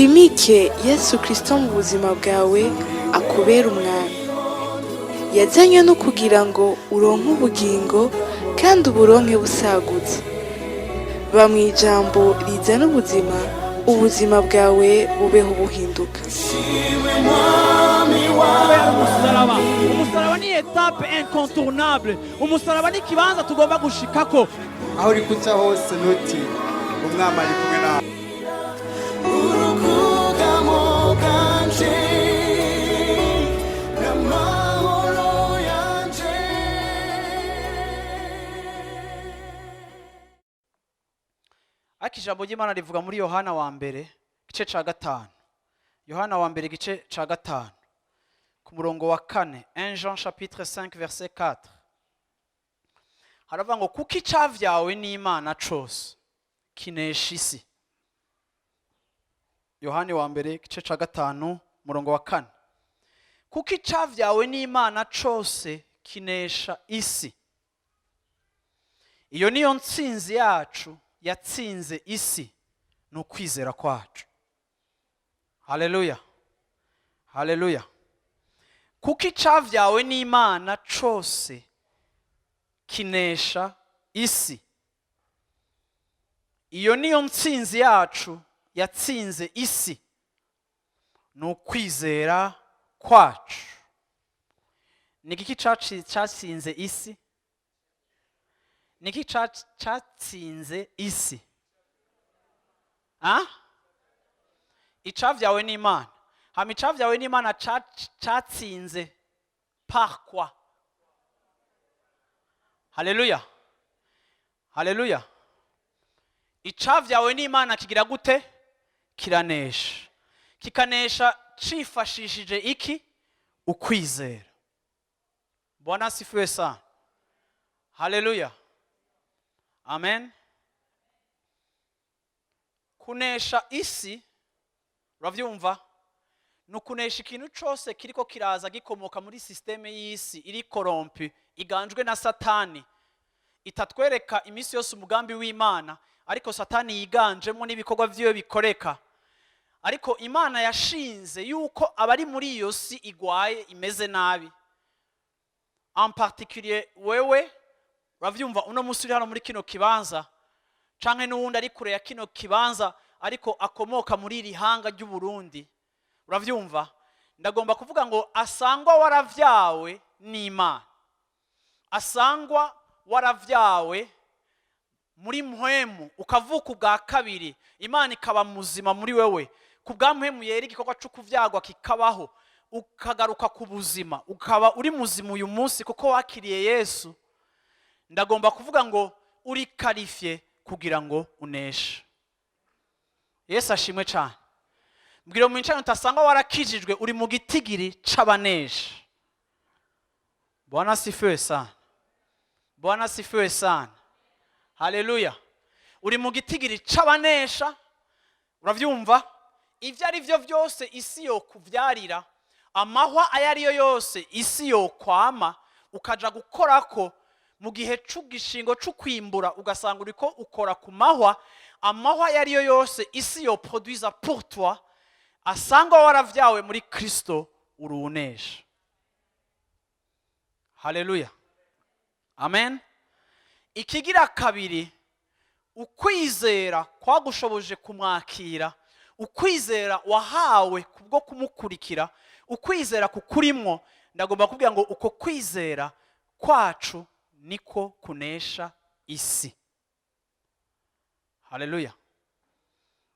wimike Yesu Kristo mu buzima bwawe akubera umwami. Yazanywe no kugira ngo uronke ubugingo kandi uburonke busagutse. Ba mu ijambo rizana ubuzima, ubuzima bwawe bubeho buhinduka. Umusaraba ni etape incontournable. Umusaraba ni kibanza tugomba gushikako. Aho uri kuca hose nuti umwami ari kumwe nawe. Ijambo ry'Imana rivuga muri Yohana wa mbere gice ca 5. Yohana wa mbere gice ca 5 ku murongo wa 4. 1 Jean chapitre 5 verset 4. Haravuga ngo kuko icavyawe n'Imana cose kinesha isi. Yohana wa mbere gice ca 5 murongo wa 4. Kuko icavyawe n'Imana cose kinesha isi. Iyo niyo ntsinzi yacu yatsinze isi, no kwizera kwacu. Haleluya, haleluya. Kuko icavyawe n'Imana cose kinesha isi. Iyo niyo ntsinzi yacu yatsinze isi, no kwizera kwacu. Niki catsinze isi? Niki catsinze isi? Icavyawe n'Imana. Hama icavyawe n'Imana catsinze par quoi? Haleluya, haleluya. Icavyawe n'Imana kigira gute? Kiranesha. Kikanesha cifashishije iki? Ukwizera. Bwana asifiwe sana. Haleluya. Amen. Kunesha isi, uravyumva? Nukunesha ikintu cose kiriko kiraza gikomoka muri systeme y'isi iri corrompu, iganjwe na Satani. Itatwereka imisi yose umugambi w'Imana, ariko Satani yiganjemo n'ibikorwa vyiwe bikoreka. Ariko Imana yashinze yuko abari muri iyo si igwaye imeze nabi. En particulier wewe, uravyumva uno musi uri hano muri kino kibanza, canke n'uwundi ari kure ya kino kibanza ariko akomoka muri iri hanga ry'u Burundi. Uravyumva? Ndagomba kuvuga ngo asangwa waravyawe n'Imana. Asangwa waravyawe muri mpwemu, ukavuka ubwa kabiri, Imana ikaba muzima muri wewe. Kubwa mpwemu yera igikorwa cyo kuvyagwa kikabaho, ukagaruka ku buzima, ukaba uri muzima uyu munsi kuko wakiriye Yesu. Ndagomba kuvuga ngo uri qualifié kugira ngo uneshe. Yesu ashimwe cyane. Mbwira mu ncano utasanga warakijijwe uri mu gitigiri c'abanesha. Bwana asifiwe sana. Bwana asifiwe sana. Haleluya. Uri mu gitigiri c'abanesha. Uravyumva? Ivyo ari vyo vyose isi yo kuvyarira, amahwa ayariyo yose isi yo kwama, ukaja gukorako mu gihe c'ugishingo c'ukwimbura ugasanga uriko ukora ku mahwa, amahwa yariyo yose isi yo produisa pour toi, asanga waravyawe muri Kristo urunesha. Haleluya. Amen. Ikigira kabiri, ukwizera kwagushoboje kumwakira, ukwizera wahawe kubwo kumukurikira, ukwizera kukurimwo. Ndagomba kubwira ngo uko kwizera kwacu niko kunesha isi. Haleluya.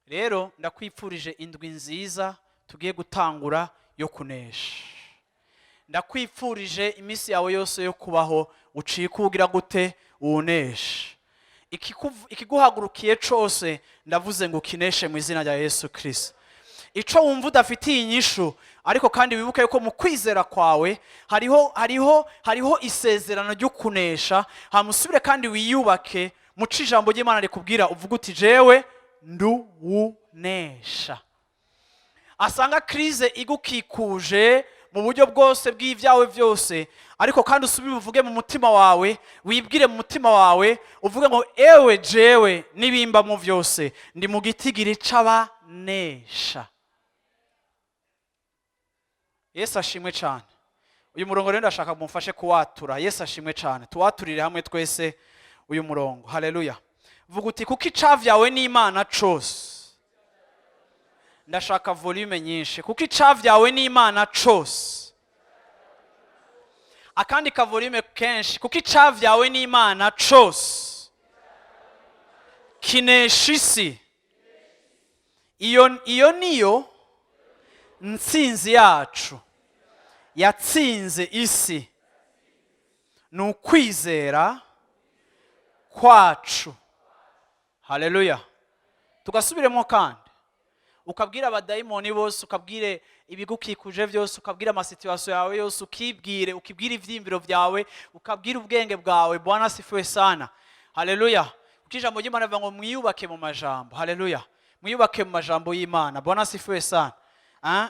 Rero ndakwipfurije indwi nziza tugiye gutangura yo kunesha. Ndakwipfurije imisi yawe yose yo kubaho uciye kugira gute unesha. Ikiguhagurukiye cose ndavuze ngo kineshe mu izina rya Yesu Kristo. Ico wumva udafitiye inyishu, ariko kandi wibuke yuko mu kwizera kwawe hariho isezerano ryo kunesha. Hamusubire kandi wiyubake mu cijambo ry'Imana rikubwira uvuga uti jewe nduwunesha. Asanga krize igukikuje mu buryo bwose bw'ivyawe vyose, ariko kandi usubire uvuge mu mutima wawe, wibwire mu mutima wawe, uvuge ngo ewe jewe nibimba mu vyose ndi mu gitigiri c'abanesha. Yesu ashimwe cyane. Uyu murongo rero ndashaka mumfashe kuwatura. Yesu ashimwe cyane. Tuwaturire hamwe twese uyu murongo. Haleluya. Vuga uti kuko icavyawe n'Imana cose. Ndashaka volume nyinshi. Kuko icavyawe n'Imana cose. Akandi ka volume kenshi. Kuko icavyawe n'Imana cose. Kinesha isi. Iyo niyo ntsinzi yacu. Yatsinze isi. Ni ukwizera kwacu. Haleluya. Tugasubiremo kandi. Ukabwira abadayimoni bose, ukabwire ibigukikuje byose, ukabwira amasituasiyo yawe yose, ukibwire ivyimviro vyawe, ukabwira ubwenge bwawe. Bwana asifiwe sana. Haleluya. Ukijambo ry'Imana bivuga ngo mwiyubake mu majambo. Haleluya. Mwiyubake mu majambo y'Imana. Bwana asifiwe sana.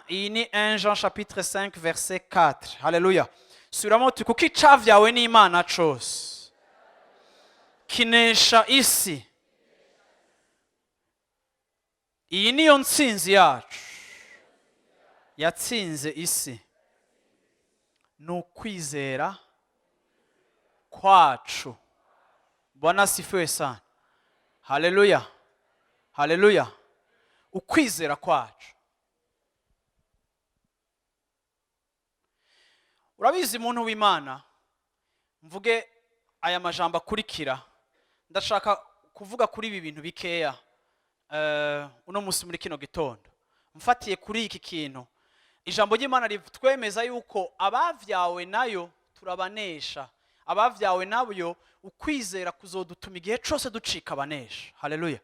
Iyi ni 1 Jean chapitre 5 verset 4. Haleluya. Subiramo tuti kuko icavyawe n'Imana cose kinesha isi. Iyi niyo ntsinzi yacu. Yatsinze isi. Ni ukwizera kwacu. Bwana asifiwe sana. Haleluya. Haleluya. Ukwizera kwacu. Urabizi muntu w'Imana, mvuge aya majambo akurikira. Ndashaka kuvuga kuri ibi bintu bikeya uno munsi muri kino gitondo. Mfatiye kuri iki kintu, ijambo ry'Imana ritwemeza yuko abavyawe nayo turabanesha. Abavyawe nabyo ukwizera kuzodutuma igihe cyose ducika abanesha. Haleluya.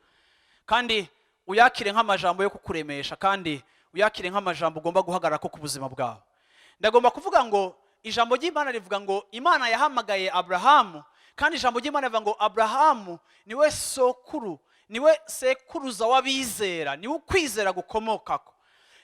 Kandi uyakire nk'amajambo yo kukuremesha, kandi uyakire nk'amajambo ugomba guhagarara ko ku buzima bwawe. Ndagomba kuvuga ngo ijambo ry'Imana rivuga ngo Imana yahamagaye Abrahamu, kandi ijambo ry'Imana rivuga ngo Abrahamu niwe sokuru, niwe sekuruza w'abizera, niwe ukwizera gukomokako.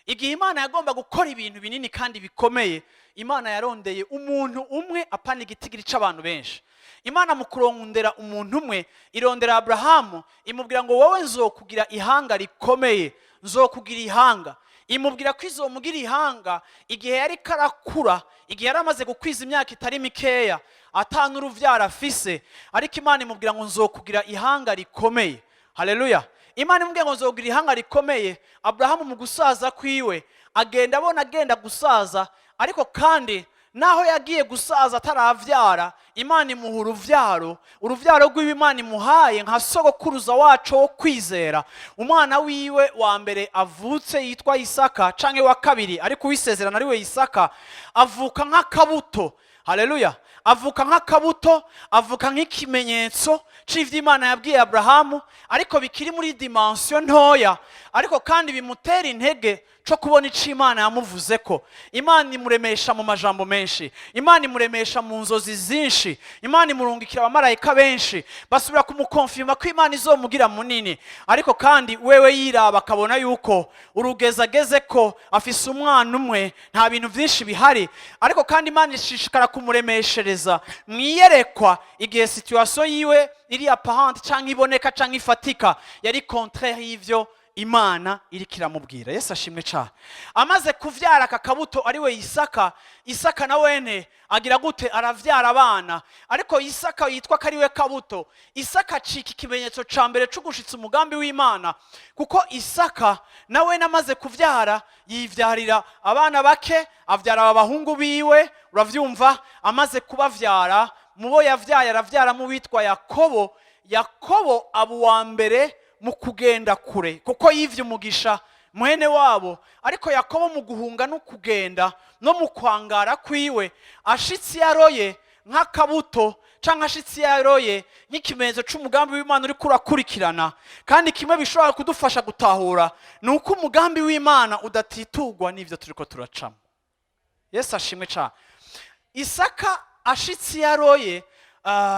Igihe Imana yagomba gukora ibintu binini kandi bikomeye, Imana yarondeye umuntu umwe apana igitigiri c'abantu benshi. Imana mu kurondera umuntu umwe irondera Abrahamu, imubwira ngo wowe nzokugira ihanga rikomeye, nzokugira ihanga. Imubwira ko izomugira ihanga igihe yari karakura, igihe yari amaze gukwiza imyaka itari mikeya, atanu uruvyara afise, ariko Imana imubwira ngo nzokugira ihanga rikomeye. Haleluya. Imana imubwira ngo nzokugira ihanga rikomeye. Abrahamu mu gusaza kwiwe agenda gusaza, ariko kandi naho yagiye gusaza ataravyara, Imana imuha uruvyaro rw'Imana imuhaye nka sogokuruza wacu wo kwizera. Umwana wiwe wa mbere avutse yitwa Isaka, canke wa kabiri ariko uwisezerana ari we Isaka, avuka nk'akabuto. Haleluya. Avuka nk'akabuto, avuka nk'ikimenyetso c'ivyo Imana yabwiye Abrahamu, ariko bikiri muri dimension ntoya, ariko kandi bimutera intege co kubona ico Imana yamuvuzeko. Imana imuremesha mu majambo menshi, Imana imuremesha mu nzozi zinshi, Imana imurungikira abamarayika benshi basubira kumukonfirma ko Imana izomugira munini, ariko kandi wewe yiraba akabona yuko urugeza agezeko afise umwana umwe, nta bintu vyinshi bihari, ariko kandi Imana ishishikara kumuremeshereza mwiyerekwa igihe situation yiwe iri apparente canke iboneka canke ifatika yari contraire y'ivyo Imana iri kiramubwira. Yesu ashimwe cyane. Amaze kuvyara akakabuto ari we Isaka, Isaka na wene agira gute? Aravyara abana, ariko Isaka yitwa ko ari we kabuto. Isaka cika ikimenyetso ca mbere cyo gushitsa umugambi w'Imana, kuko Isaka na wene amaze kuvyara yivyarira abana bake, avyara abahungu biwe. Uravyumva? Amaze kubavyara, mubo yavyaye aravyara mu witwa Yakobo. Yakobo abo wa mbere mu kugenda kure, kuko yivye umugisha mwene wabo, ariko Yakobo mu guhunga no kugenda no mu kwangara kwiwe, ashitsi yaroye nk'akabuto canke ashitsi yaroye nk'ikimenyetso c'umugambi w'Imana uri kurakurikirana. Kandi kimwe bishobora kudufasha gutahura nuko umugambi w'Imana udatitugwa n'ivyo turiko turacamo. Yesu ashimwe cyane. Isaka ashitsi yaroye,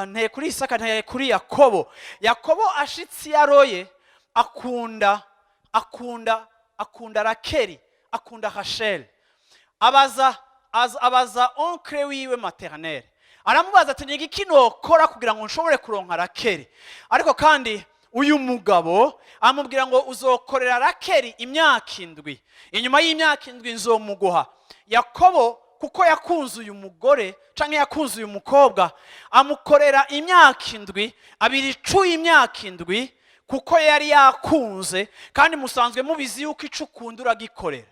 nteye kuri Isaka, nteye kuri Yakobo. Yakobo ashitsi yaroye akunda Rakeli, akunda Rachel. Abaza onkle wiwe maternel, aramubaza ati nigi kinokora kugira ngo nshobore kuronka Rakeli. Ariko kandi uyu mugabo amubwira ngo uzokorera Rakeli imyaka 7, inyuma y'imyaka 7 nzomuguha. yakobo kuko yakunze uyu mugore canke yakunze uyu mukobwa amukorera imyaka 7 abiri icuye imyaka 7 kuko yari yakunze kandi musanzwe mubizi yuko ico ukunda uragikorera.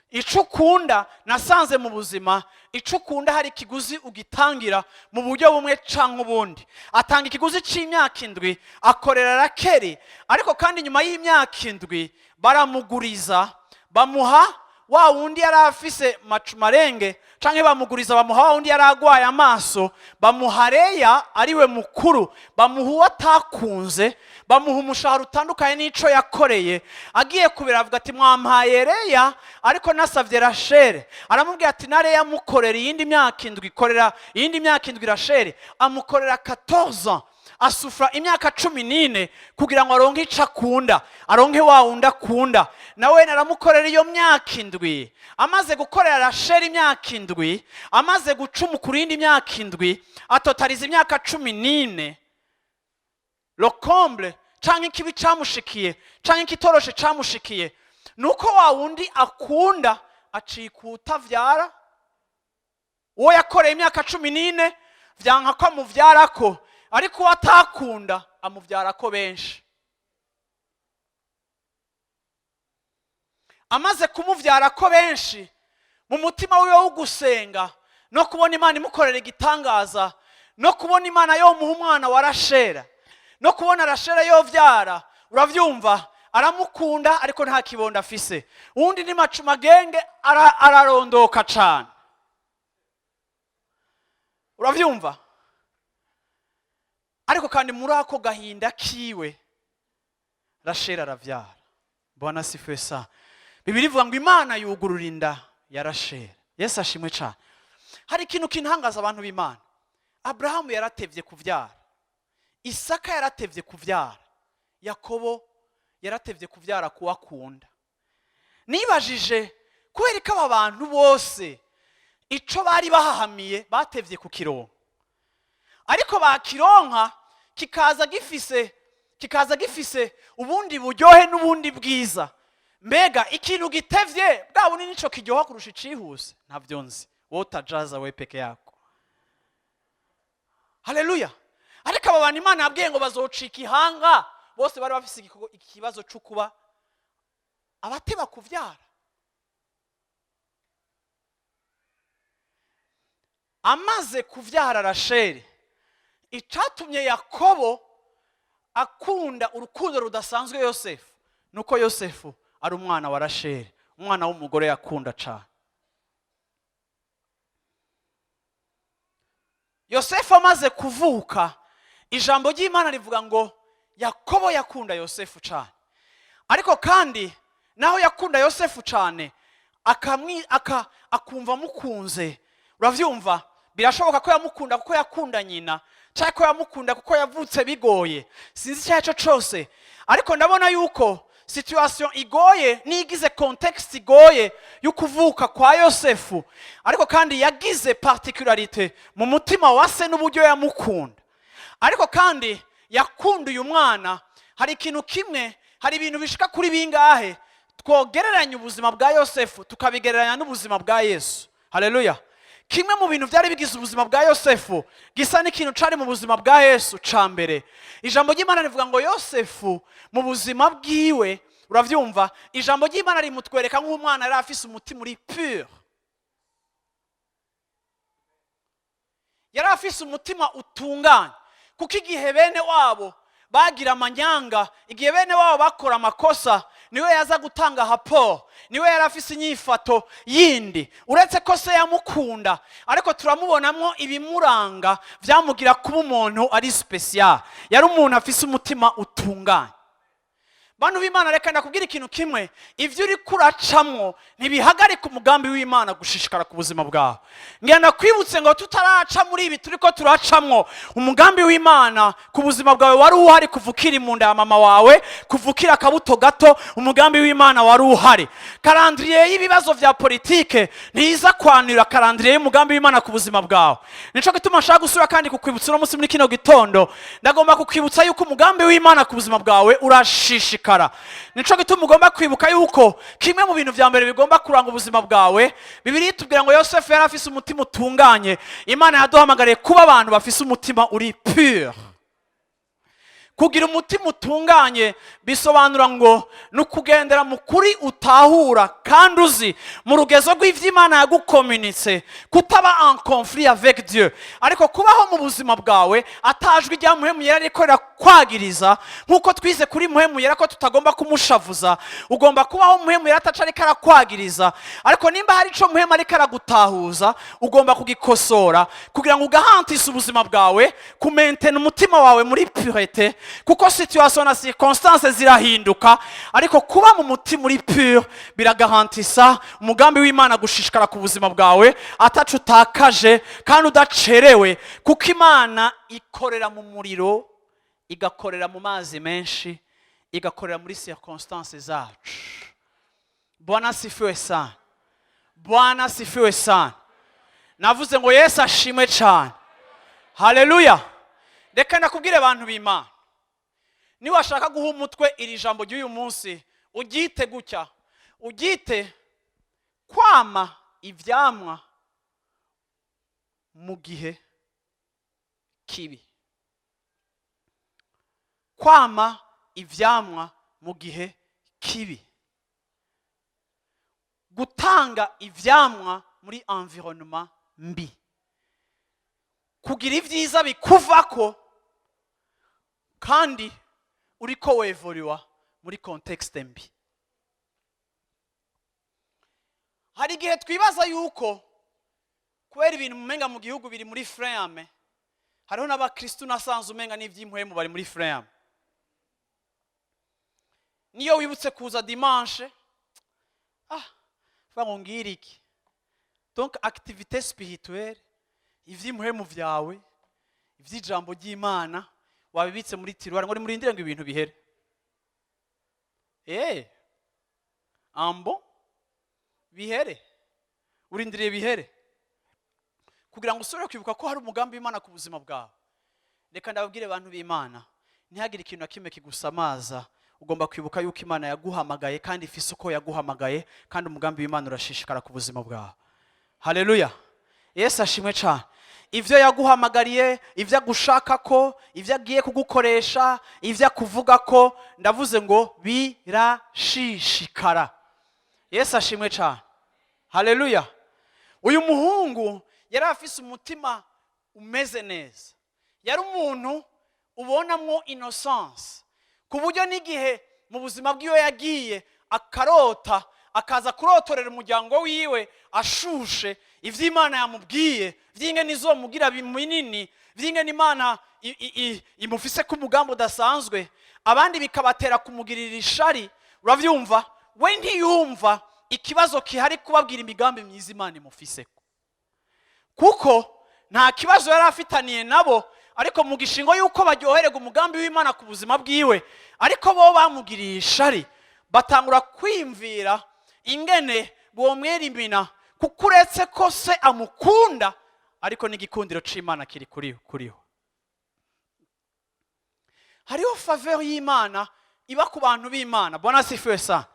Ico ukunda nasanze mu buzima, ico ukunda hari ikiguzi ugitangira mu buryo bumwe canke ubundi. Atanga ikiguzi c'imyaka 7 akorera Rakeri, ariko kandi nyuma y'imyaka 7 baramuguriza bamuha wa wundi yari afise macumarenge canke bamuguriza bamuha wa wundi yari agwaye amaso, bamuha Leya ariwe mukuru, bamuha uwo atakunze, bamuha umushahara utandukanye n'ico yakoreye. Agiye kubira avuga ati mwampaye Leya ariko nasavye Rasheli. Aramubwira ati na Leya mukorera iyindi myaka 7, ikorera iyindi myaka 7 Rasheli, amukorera 14 ans. Asufra imyaka 14 kugira ngo aronke ico akunda, aronke wa wundi akunda. Nawe naramukorera iyo myaka 7, amaze gukorera Rasheli imyaka 7, amaze gucuma kuri indi myaka 7, atotariza imyaka 14. Le comble canke ikibi camushikiye canke ikitoroshe camushikiye nuko wa wundi akunda acikuta vyara uwo yakoreye imyaka 14 vyanka ko amuvyarako, ariko uwo atakunda amuvyarako benshi. Amaze kumuvyarako benshi, mu mutima wiwe wo gusenga no kubona Imana imukorera igitangaza, no kubona Imana yo muha umwana wa Rasheli, no kubona Rasheli yo vyara, uravyumva aramukunda ariko nta kibondo afise. Uwundi ni macumagenge ararondoka cane, uravyumva. Ariko kandi muri ako gahinda kiwe Rasheli aravyara. Bwana sifiwe sana. Bibiri ivuga ngo Imana yugurura inda ya Rasheli. Yesu ashimwe cyane. Hari ikintu kintangaza abantu b'Imana. Abrahamu yaratevye kuvyara, Isaka yaratevye kuvyara, Yakobo yaratevye kuvyara kuwakunda. Nibajije kubera ko aba bantu bose ico bari bahahamiye batevye kukironka, ariko bakironka kikaza gifise ubundi buryohe n'ubundi bwiza. Mbega ikintu gitevye bwa bunini nico kiryoha kurusha icihuse? Ntavyo nzi, wowe utajaza we peke yako. Haleluya. Ariko aba bantu Imana yabwiye ngo bazocika ihanga, bose bari bafise ikibazo cyo kuba abateba kuvyara. Amaze kuvyara Rasheli, icatumye Yakobo akunda urukundo rudasanzwe Yosefu nuko Yosefu ari umwana wa Rasheli, umwana w'umugore yakunda cyane. Yosefu amaze kuvuka, ijambo ry'Imana rivuga ngo Yakobo yakunda Yosefu cyane, ariko kandi naho yakunda Yosefu cyane akumva mukunze. Uravyumva, birashoboka ko yamukunda kuko yakunda nyina, cyangwa ko yamukunda kuko yavutse bigoye, sinzi icyaco cyose. Ariko ndabona yuko situation igoye nigize context igoye y'ukuvuka kwa Yosefu, ariko kandi yagize particularité mu mutima wa se n'uburyo yamukunda. Ariko kandi yakunda uyu mwana. Hari ikintu kimwe, hari ibintu bishika kuri bingahe twogereranya ubuzima bwa Yosefu tukabigereranya n'ubuzima bwa Yesu. Haleluya. Kimwe mu bintu byari bigize ubuzima bwa Yosefu gisa n'ikintu cari mu buzima bwa Yesu ca mbere. Ijambo ry'Imana rivuga ngo Yosefu mu buzima bwiwe, uravyumva, ijambo ry'Imana rimutwereka nk'umwana yari afise umutima uri pure. Yari afise umutima utunganye, kuko igihe bene wabo bagira amanyanga, igihe bene wabo bakora amakosa, niwe yaza gutanga rapport, niwe yari afise inyifato yindi. Uretse ko se yamukunda, ariko turamubonamwo ibimuranga vyamugira kuba umuntu ari special. Yari umuntu afise umutima utunganye. Bantu b'Imana, reka ndakubwira ikintu kimwe, ivyo uri kuracamwo ntibihagarika umugambi w'Imana gushishikara ku buzima bwawe. Ngenda kwibutse ngo tutaraca muri ibi turiko turacamwo, umugambi w'Imana ku buzima bwawe wari uhari kuvukira mu nda ya mama wawe, kuvukira akabuto gato, umugambi w'Imana wari uhari. Calendrier y'ibibazo vya politike ntiza kwanira calendrier y'umugambi w'Imana ku buzima bwawe. Nico gituma nshaka gusura kandi kukwibutsa no musi muri kino gitondo, ndagomba kukwibutsa yuko umugambi w'Imana ku buzima bwawe urashishika gushishikara. Nico gituma ugomba kwibuka yuko kimwe mu bintu vya mbere bigomba kuranga ubuzima bwawe, Bibiliya itubwira ngo Yosefu yari afise umutima utunganye. Imana yaduhamagariye kuba abantu bafise umutima uri pur. Kugira umutima utunganye bisobanura ngo nukugendera mu kuri utahura kandi uzi mu rugezo rw'ivy'Imana yagukomunitse, kutaba en conflit avec Dieu, ariko kubaho mu buzima bwawe atajwi rya muhemu yera ariko kwagiriza, nkuko twize kuri muhemu yera ko tutagomba kumushavuza. Ugomba kubaho muhemu yera ataca ariko arakwagiriza, ariko nimba hari ico muhemu ariko aragutahuza ugomba kugikosora kugira ngo ugahantise ubuzima bwawe, kumaintain umutima wawe muri pureté, kuko situation na circonstances zirahinduka, ariko kuba mu mutima uri pur biragahantisa umugambi w'Imana gushishikara ku buzima bwawe atacu utakaje kandi udacerewe, kuko Imana ikorera mu muriro, igakorera mu mazi menshi, igakorera muri circonstances zacu. Bwana sifiwe sana. Bwana sifiwe sana. Navuze ngo Yesu ashimwe cyane. Haleluya. Reka ndakubwire abantu b'Imana, ni washaka guha umutwe iri jambo ry'uyu munsi, ugite gutya, ugite kwama ivyamwa mu gihe kibi. Kwama ivyamwa mu gihe kibi. Gutanga ivyamwa muri environnement mbi. Kugira ivyiza bikuvako kandi uriko wevoriwa muri contexte mbi. Hari igihe twibaza yuko kubera ibintu mumenga mu gihugu biri muri frame, hariho n'abakristo nasanze umenga n'ivy'impuhemu bari muri frame. Niyo wibutse kuza dimanche, ngire iki. Donc activité spirituelle, ivy'impuhemu vyawe, ivy'ijambo ry'Imana wabibitse muri tiroir ngo nimurindire ngo ibintu bihere. Ambo bihere, urindiriye bihere kugira ngo usubire kwibuka ko hari umugambi w'Imana ku buzima bwawe. Reka ndababwire abantu b'Imana, ntihagire ikintu na kimwe kigusamaza. Ugomba kwibuka yuko Imana yaguhamagaye kandi ifise uko yaguhamagaye, kandi umugambi w'Imana urashishikara ku buzima bwawe. Haleluya. Yesu ashimwe cyane. Ivyo yaguhamagariye, ivyo agushaka ko, ivyo agiye kugukoresha, ivyo akuvuga ko, ndavuze ngo birashishikara. Yesu ashimwe cyane. Haleluya. Uyu muhungu yari afise umutima umeze neza. Yari umuntu ubonamwo innocence, ku buryo n'igihe mu buzima bw'iwe yagiye akarota, akaza kurotorera umuryango wiwe ashushe ivy'Imana yamubwiye, vy'ingene izomugira binini, vy'ingene Imana imufise ku mugambo udasanzwe, abandi bikabatera kumugirira ishari. Uravyumva? We ntiyumva ikibazo kihari kubabwira imigambi myiza Imana imufiseko, kuko nta kibazo yari afitaniye nabo, ariko mu gishingo yuko baryoherega umugambi w'Imana ku buzima bwiwe, ariko bo bamugiriye ishari, batangura kwimvira ingene bomwera imina, kuko uretse ko se amukunda, ariko n'igikundiro c'Imana kiri kuriho. Hariho faveur y'Imana iba ku bantu b'Imana. Bwana sifiwe sana.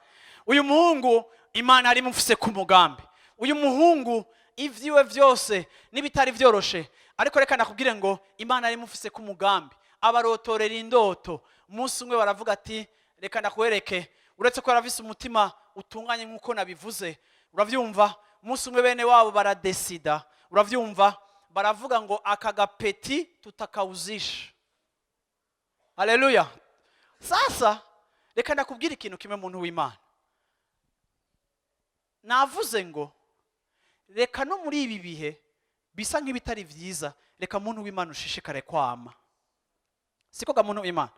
Uyu muhungu Imana ari mufise ku mugambi. Uyu muhungu ivyiwe vyose nibitari vyoroshe, ariko reka nakubwire ngo Imana ari mufise ku mugambi. Abarotorera indoto, umunsi umwe baravuga ati reka nakwereke, uretse ko yaravise umutima utunganye nkuko nabivuze. Uravyumva? Umunsi umwe bene wabo baradesida, uravyumva, baravuga ngo akagapeti tutakauzisha. Haleluya. Sasa reka ndakubwira ikintu kimwe muntu w'Imana. Navuze ngo reka no muri ibi bihe bisa nk'ibitari vyiza, reka muntu w'Imana ushishikare kwama. Siko ga muntu w'Imana,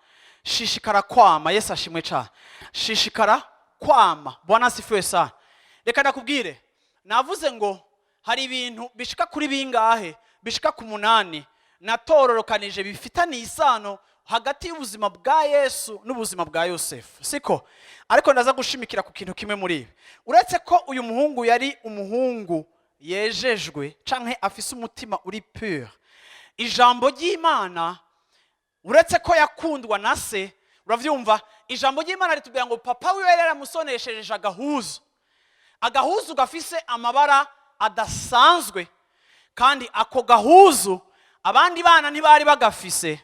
shishikara kwama. Yesu ashimwe cyane. Shishikara kwama. Bwana sifiwe sana. Reka ndakubwire, navuze ngo hari ibintu bishika kuri bingahe, bishika ku 8 natororokanije bifitaniye isano hagati y'ubuzima bwa Yesu n'ubuzima bwa Yosefu. Siko? Ariko ndaza gushimikira ku kintu kimwe muri ibi. Uretse ko uyu muhungu yari umuhungu yejejwe canke afise umutima uri pur, ijambo ry'Imana uretse ko yakundwa na se, uravyumva, ijambo ry'Imana ritubwira ngo papa wiwe yari yaramusoneshereje agahuzu gafise amabara adasanzwe, kandi ako gahuzu abandi bana ntibari bagafise.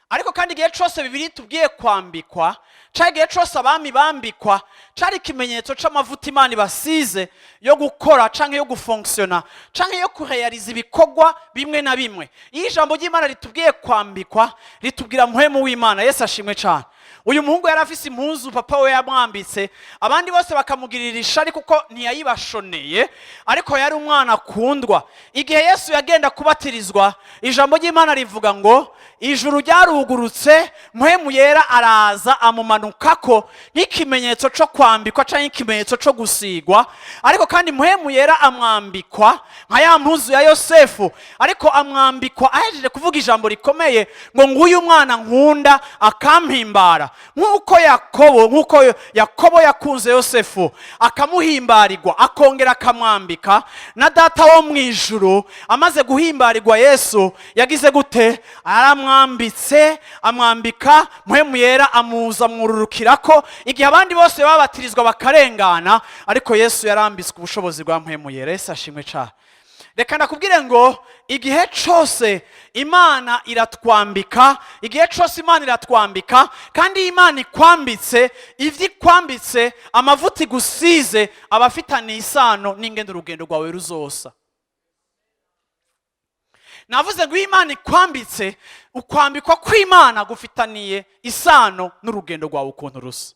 Ariko kandi igihe cyose Bibiliya itubwiye kwambikwa, cyangwa igihe cyose abami bambikwa, cyari ikimenyetso c'amavuta Imana ibasize yo gukora cyangwa yo gufonctiona cyangwa yo kurealiza ibikorwa bimwe na bimwe. Iyo ijambo ry'Imana ritubwiye kwambikwa, ritubwira muhemu w'Imana. Yesu ashimwe cyane. Uyu muhungu yari afise impuzu papa we yamwambitse, abandi bose bakamugirira ishari kuko ntiyayibashoneye, ariko yari umwana akundwa. Igihe Yesu yagenda kubatirizwa, ijambo ry'Imana rivuga ngo ijuru ryarugurutse, muhemu yera araza amumanukako nk'ikimenyetso cyo kwambikwa cyangwa ikimenyetso cyo gusigwa. Ariko kandi muhemu yera amwambikwa nka ya mpuzu ya Yosefu, ariko amwambikwa ahejeje kuvuga ijambo rikomeye ngo nguyu mwana nkunda akampimbara. Nk'uko Yakobo yakunze Yosefu akamuhimbarirwa, akongera akamwambika, na data wo mu ijuru amaze guhimbarirwa Yesu yagize gute? Aramwambitse, amwambika, muhemu yera amuza mwururukirako. Igihe abandi bose babatirizwa bakarengana, ariko Yesu yarambitswe ubushobozi bwa muhemu yera. Yesu ashimwe cyane. Reka ndakubwire ngo igihe cyose Imana iratwambika, igihe cyose Imana iratwambika, kandi Imana ikwambitse, ivyo ikwambitse, amavuta igusize abafitaniye isano n'ingendo urugendo rwawe ruzosa. Navuze ngo Imana ikwambitse, ukwambikwa kw'Imana gufitaniye isano n'urugendo rwawe ukuntu rusa.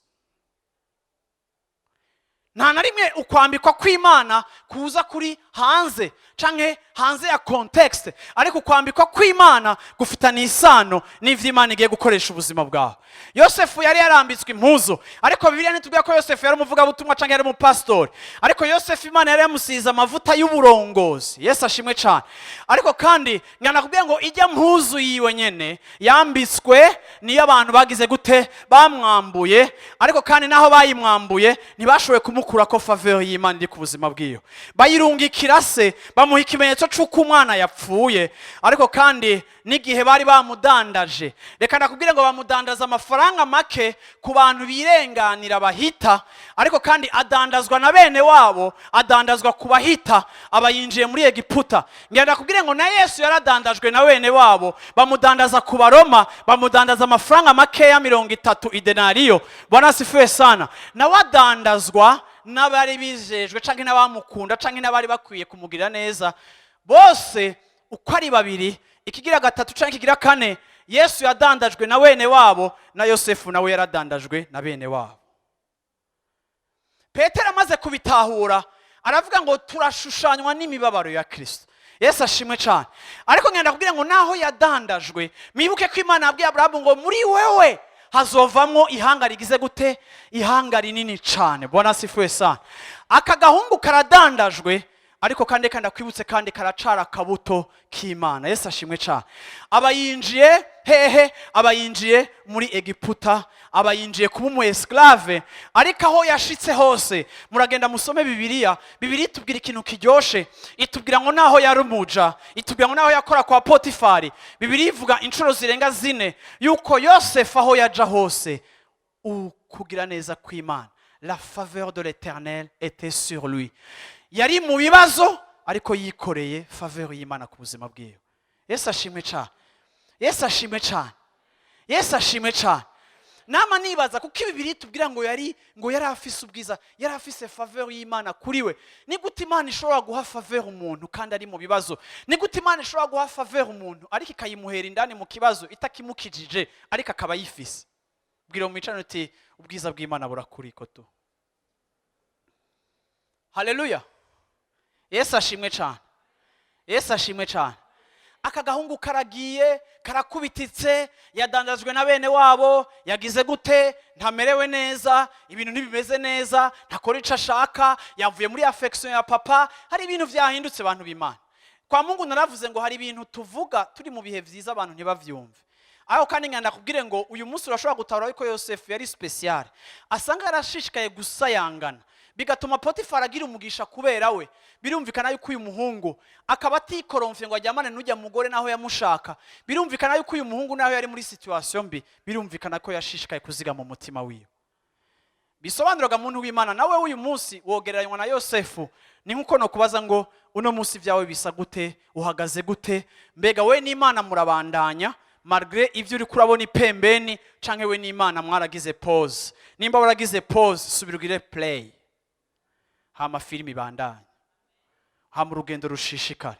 Nta na rimwe ukwambikwa kw'Imana kuza kuri hanze canke hanze ya context, ariko ukwambikwa kw'Imana gufitaniye isano n'ivyo Imana igiye gukoresha ubuzima bwawe. Yosefu yari yarambitswe impuzu, ariko Bibiliya ntitubwira ko Yosefu yari umuvuga butumwa canke yari umupastori, ariko Yosefu Imana yari yamusize amavuta y'uburongozi. Yesu ashimwe cyane. Ariko kandi nganakubwira ngo ijya mpuzu yiwe nyene yambitswe niyo abantu bagize gute? Bamwambuye. Ariko kandi naho bayimwambuye ntibashoboye kumukura ko faveur y'Imana iri ku buzima bwiyo. Bayirungikira se, bamuha ikimenyetso c'uko umwana yapfuye. Ariko kandi n'igihe bari bamudandaje, reka ndakubwire ngo bamudandaza amafaranga make ku bantu birenganira bahita, ariko kandi adandazwa na bene wabo, adandazwa ku bahita, abayinjiye muri Egiputa. Ngenda ndakubwire ngo na Yesu yaradandajwe na bene wabo, bamudandaza ku Baroma, bamudandaza amafaranga make ya 30 idenariyo. Bwana asifiwe sana. Na wadandazwa n'abari bizejwe canke n'abamukunda canke n'abari bakwiye kumugirira neza, bose uko ari babiri, ikigira gatatu canke ikigira kane, Yesu yadandajwe na bene wabo, na Yosefu nawe yaradandajwe na bene wabo. Petero amaze kubitahura aravuga ngo turashushanywa n'imibabaro ya Kristo. Yesu ashimwe cyane. Ariko ngenda kubwira ngo naho yadandajwe, mwibuke ko Imana yabwiye Abrahamu ngo muri wewe hazovamwo ihanga rigize gute? Ihanga rinini cyane. Bwana asifiwe sana. Aka gahungu karadandajwe, ariko kandi kwibutse kandi karacara kabuto k'Imana. Yesu ashimwe cyane. Abayinjiye hehe? Abayinjiye muri Egiputa, abayinjiye kuba umu esclave. Ariko aho yashitse hose, muragenda musome Bibiliya. Bibiliya itubwira ikintu kiryoshe, itubwira ngo naho yarumuja, itubwira ngo naho yakora kwa Potifari. Bibiliya ivuga inshuro zirenga 4 yuko Yosefu aho yaja hose ukugira neza kw'Imana, la faveur de l'Éternel était sur lui. Yari mu bibazo, ariko yikoreye faveur y'Imana ku buzima bwiwe. Yesu ashimwe cyane. Yesu ashimwe cyane. Yesu ashimwe cyane. Nama nibaza kuko Bibiliya itubwira ngo yari afise ubwiza, yari afise faveur y'Imana kuri we. Ni gute Imana ishobora guha faveur umuntu kandi ari mu bibazo? Ni gute Imana ishobora guha faveur umuntu ariko ikayimuhera indani mu kibazo itakimukijije, ariko akaba yifise? Bwira mu icano uti ubwiza bw'Imana burakuriko tu. Haleluya. Yesu ashimwe cyane. Yesu ashimwe cyane. Aka gahungu karagiye, karakubititse, yadandajwe na bene wabo, yagize gute? Ntamerewe neza, ibintu ntibimeze neza, ntakora ico ashaka, yavuye muri affection ya papa. Hari ibintu vyahindutse abantu b'Imana. Kwa Mungu naravuze ngo hari ibintu tuvuga turi mu bihe vyiza abantu ntibavyumve. Aho kandi nganda kubwire ngo uyu munsi urashobora gutahura yuko Yosefu yari special. Asanga yarashishikaye gusayangana, bigatuma Potifari agira umugisha kubera we. Birumvikana yuko uyu muhungu akaba atikoromfye ngo ajyamane n'ujya mugore naho yamushaka. Birumvikana yuko uyu muhungu naho yari muri situation mbi, birumvikana ko yashishikaye kuziga mu mutima wiwe. bisobanuraga muntu w'Imana nawe uyu munsi wogereranywa na Yosefu. Ni nkuko no kubaza ngo uno munsi vyawe bisa gute, uhagaze gute, mbega we n'Imana murabandanya malgré ivyo uri kurabona ipembeni, canke we n'Imana mwaragize pause? Nimba waragize pause, subirugire play, hama filimi bandanya, hama urugendo rushishikare.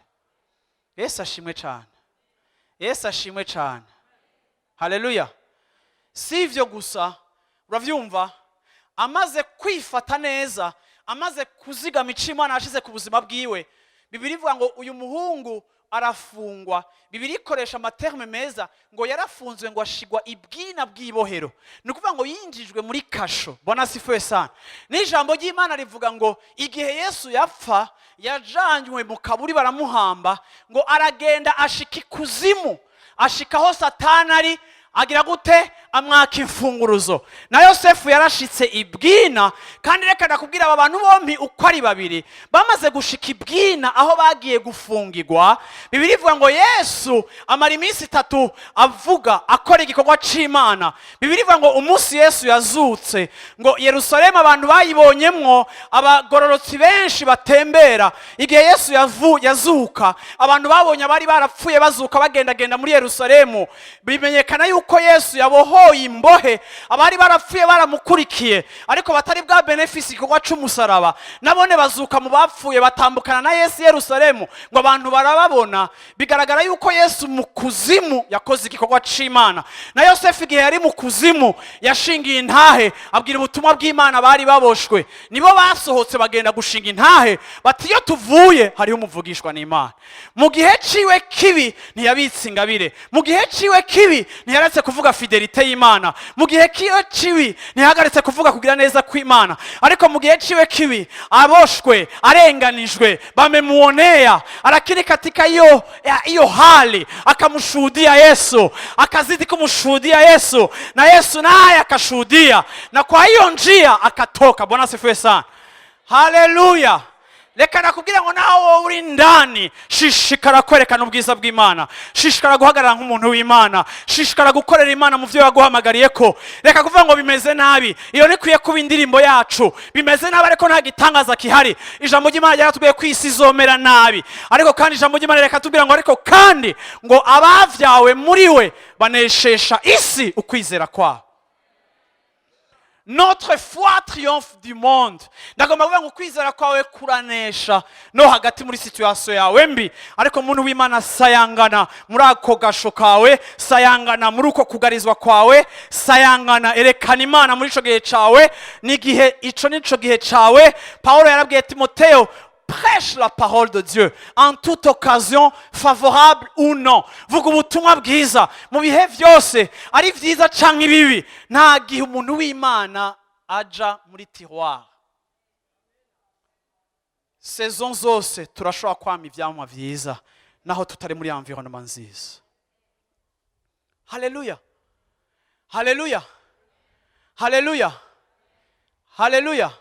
Yesu ashimwe cyane, Yesu ashimwe cyane, haleluya. Si ivyo gusa, uravyumva, amaze kwifata neza, amaze kuzigama ico Imana yashize ku buzima bwiwe, Bibiri ivuga ngo uyu muhungu arafungwa. Bibiri ikoresha amaterme meza ngo yarafunzwe ngo ashigwa ibwina bw'ibohero. Ni ukuvuga ngo yinjijwe muri kasho. Bwana asifiwe sana. N'ijambo ry'Imana rivuga ngo igihe Yesu yapfa yajanywe mu kaburi baramuhamba, ngo aragenda ashika ikuzimu, ashikaho Satani ari, agira gute? Amwaka imfunguruzo. Na Yosefu yarashitse ibwina, kandi reka ndakubwira aba bantu bombi uko ari babiri bamaze gushika ibwina aho bagiye gufungirwa. Bibiri ivuga ngo Yesu amara iminsi 3 avuga akora igikorwa c'Imana. Bibiri ivuga ngo umunsi Yesu yazutse, ngo Yerusalemu abantu bayibonyemwo abagororotsi benshi batembera. Igihe Yesu yazuka, abantu babonye abari barapfuye bazuka bagendagenda muri Yerusalemu, bimenyekana yuko Yesu yabohoye imbohe. Abari barapfuye baramukurikiye, ariko batari bwa benefisi igikorwa c'umusaraba, nabone bazuka mu bapfuye batambukana na Yesu Yerusalemu, ngo abantu barababona. Bigaragara yuko Yesu mu kuzimu yakoze igikorwa c'Imana. Na Yosefu igihe yari mu kuzimu yashingiye intahe, abwira ubutumwa bw'Imana bari baboshwe. Nibo basohotse bagenda gushinga intahe bati iyo tuvuye hariho umuvugishwa n'Imana. Mu gihe ciwe kibi ntiyabitse ingabire, mu gihe ciwe kibi ntiyaretse kuvuga fidelite y'Imana, mu gihe kiwe kibi ntihagaritse kuvuga kugira neza kw'Imana. Ariko mu gihe ciwe kibi aboshwe, arenganijwe, bamemuonea, lakini katika hiyo hali akamshuhudia Yesu, akazidi kumshuhudia Yesu, na Yesu naye akashuhudia, na kwa hiyo njia akatoka. Bwana asifiwe sana, haleluya. Reka nakubwira ngo nawe uri ndani, shishikara kwerekana ubwiza bw'Imana, shishikara guhagarara nk'umuntu w'Imana, shishikara gukorera Imana mu byo yaguhamagariye ko. Reka kuvuga ngo bimeze nabi, iyo nikwiye kuba indirimbo yacu. Bimeze nabi ariko nta gitangaza kihari. Ijambo ry'Imana ryaratubwiye ko isi izomera nabi, ariko kandi ijambo ry'Imana reka tubwira ngo ariko kandi ngo abavyawe muri we baneshesha isi ukwizera kwabo. Notre foi triomphe du monde. Ndagomba kuvuga ngo kwizera kwawe kuranesha no hagati muri situation yawe mbi, ariko muntu w'Imana sayangana muri ako gasho kawe, sayangana muri uko kugarizwa kwawe, sayangana, erekana Imana muri ico gihe cawe. N'igihe ico nico gihe cawe. Paulo yarabwiye Timotheo, prêche la parole de Dieu en toute occasion, favorable ou non. Vuga ubutumwa bwiza mu bihe vyose, ari vyiza canke ibibi. Nta gihe umuntu w'Imana aja muri tiroir. Saison zose turashobora kwama ivyamwa vyiza naho tutari muri environnement nziza. Haleluya, haleluya, haleluya, haleluya.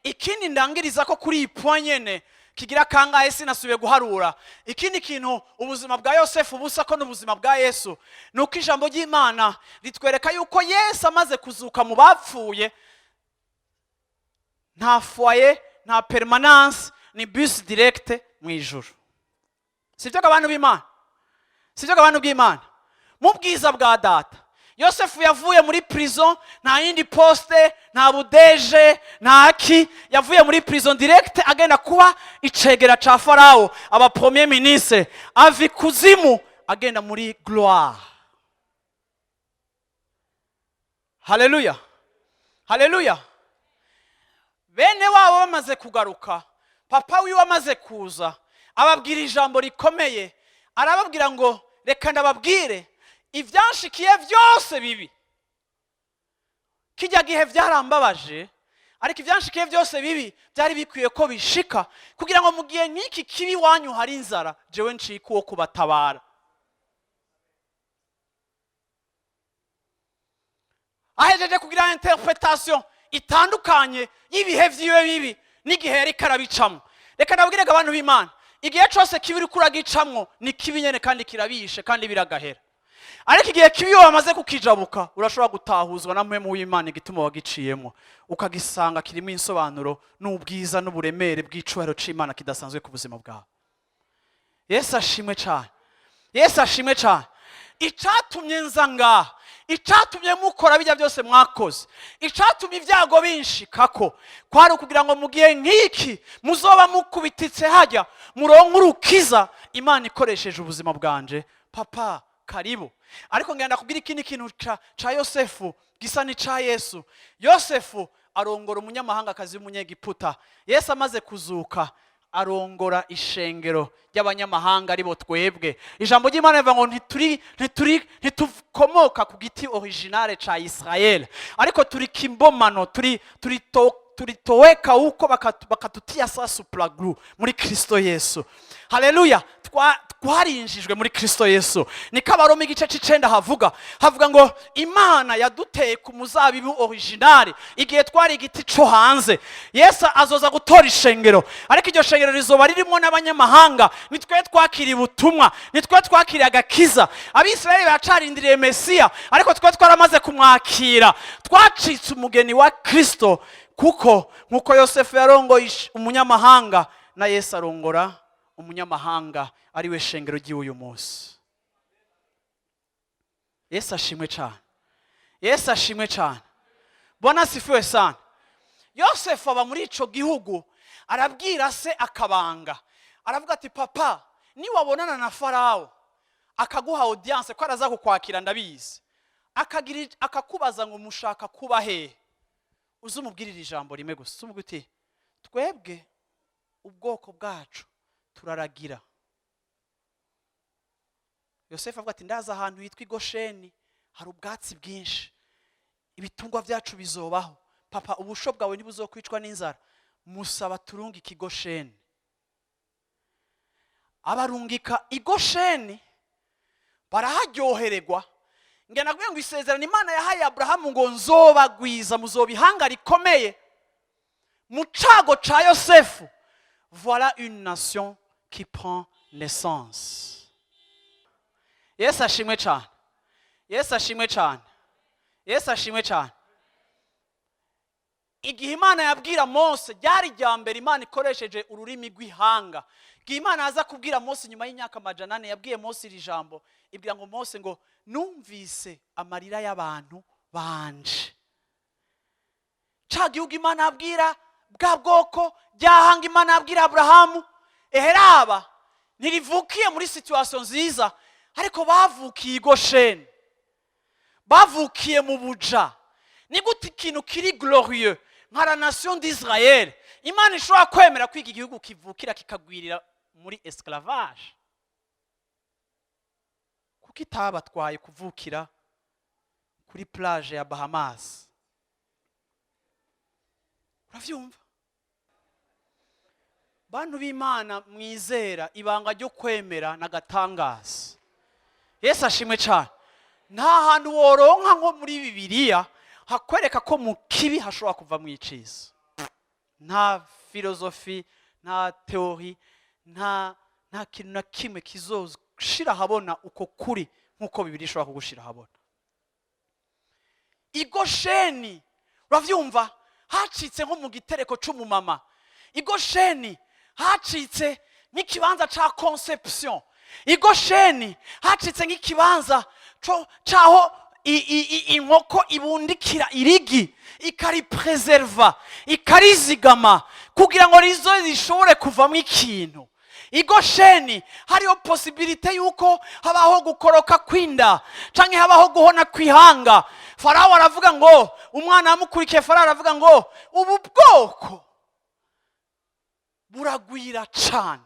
Ikindi ndangiriza ko kuri point nyene kigira kangahe sinasubiye guharura. Ikindi kintu ubuzima bwa Yosefu busa ko n'ubuzima bwa Yesu, nuko ijambo ry'Imana ritwereka yuko Yesu amaze kuzuka mu bapfuye, nta foyer, nta permanence, ni bus direct mu ijuru. Sivyo abantu b'Imana, sivyo abantu b'Imana. Mu bwiza bwa data Yosefu yavuye muri prison, nta yindi poste, nta budeje, nta ki, yavuye muri prison direct agenda kuba icegera ca Farao, aba premier ministre, avi kuzimu agenda muri gloire. Haleluya, haleluya. Bene wabo bamaze kugaruka, papa wiwe amaze kuza, ababwira ijambo rikomeye, arababwira ngo reka ndababwire ivyanshikiye vyose bibi. Kijya gihe vyarambabaje, ariko ivyanshikiye vyose bibi byari bikwiye ko bishika, kugira ngo mu gihe nk'iki kibi wanyu hari inzara, jewe ncika uwo kubatabara. Ahejeje kugira interpretation itandukanye y'ibihe vyiwe bibi n'igihe yari karabicamo. Reka ndabwire abantu b'Imana, igihe cyose kibi uri kuragicamwo ni kibi nyene kandi kirabishe kandi biragahera. ariko igihe kibi iyo wamaze kukijabuka urashobora gutahuzwa na mpemu w'Imana igituma wagiciyemo ukagisanga kirimo insobanuro n'ubwiza n'uburemere bw'icubahiro c'Imana kidasanzwe ku buzima bwawe. Yesu ashimwe cyane, Yesu ashimwe cyane. Icatumye nza ngaha, icatumye mukora bijya byose mwakoze, icatumye ibyago binshikako kwari ukugira ngo mu gihe nk'iki muzoba mukubititse hajya muronke urukiza Imana ikoresheje ubuzima bwanje. Papa karibu. Ariko ngenda kubwira ikindi kintu ca Yosefu gisa ni ca Yesu. Yosefu arongora umunyamahangakazi w'umunyegiputa. Yesu amaze kuzuka arongora ishengero ry'abanyamahanga aribo twebwe. Ijambo ry'Imana rivuga ngo ntitukomoka ku giti originale ca Israel, ariko turi kimbomano, tulitoweka huko bakatutia sasa plagru muri Kristo Yesu. Haleluya. Twarinjijwe muri Kristo Yesu. Niko Abaroma igice c'icenda havuga ngo Imana yaduteye ku muzabibu originale igihe twari igiti co hanze. Yesu azoza gutora ishengero, ariko iryo shengero rizoba ririmo n'abanyamahanga. Nitwe twakiriye ubutumwa, nitwe twakiriye agakiza. Abisirayeli bacarindiriye Mesiya, ariko twe twaramaze kumwakira. Twacitse umugeni wa Kristo, kuko nkuko Yosefu yarongoye umunyamahanga na Yesu arongora umunyamahanga ari we shengero ry'uyu munsi. Yesu ashimwe cyane, Yesu ashimwe cyane. Bwana asifiwe sana. Yosefu aba muri ico gihugu arabwira se akabanga, aravuga ati papa niwabonana na Farawo akaguha audience ko araza kukwakira ndabizi, akakubaza ngo mushaka kuba he, uzumubwirira ijambo rimwe gusa, umuguti twebwe ubwoko bwacu turaragira. Yosefu avuga ati ndaza ahantu yitwa Gosheni, hari ubwatsi bwinshi, ibitungwa byacu bizobaho. Papa ubusho bwawe ntibuzokwicwa n'inzara, musaba turungika Gosheni. Abarungika Gosheni, baraharyohererwa. Nge naguye ngo isezerano Imana yahaye Abrahamu ngo nzobagwiza, muzobihanga rikomeye. Mu cago ca Yosefu, voilà une nation qui prend naissance. Yesu ashimwe cyane, Yesu ashimwe cyane, Yesu ashimwe cyane. Igihe Imana yabwira Mose, ryari rya mbere Imana ikoresheje ururimi rw'ihanga. Igihe Imana aza kubwira Mose nyuma y'imyaka 400, yabwiye Mose iri jambo, ibwira ngo Mose ngo numvise amarira y'abantu banje. Ca gihugu Imana yabwira bwa bwoko ryahanga Imana yabwira Abrahamu, eheraba ntirivukiye muri situation nziza, ariko bavukiye Gosheni, bavukiye mu buja. Ni gute ikintu kiri glorieux nka la nation d'Israël Imana ishobora kwemera kwiga igihugu kivukira kikagwirira muri esclavage? Kuko itabatwaye kuvukira kuri plage ya Bahamas? Uravyumva? Bantu b'Imana mwizera ibanga ryo kwemera n'agatangaza. Yesu ashimwe cyane. Nta hantu woronka nko muri Bibiliya hakwereka ko mu kibi hashobora kuva mu iciza. Nta filozofi, nta teori, nta kintu na kimwe kizoshira habona uko kuri nkuko Bibiliya ishobora kugushira habona. Gosheni, uravyumva, hacitse nko mu gitereko c'umumama. Gosheni hacitse nk'ikibanza ca conception. Gosheni hacitse nk'ikibanza caho inkoko ibundikira irigi, ikaripreserva, ikarizigama kugira ngo rizo zishobore kuvamo ikintu. Gosheni hariyo possibilité yuko habaho gukoroka kwinda canke habaho guhona kwihanga. Farawo aravuga ngo, umwana amukurikiye Farawo aravuga ngo ubu bwoko buragwira cane.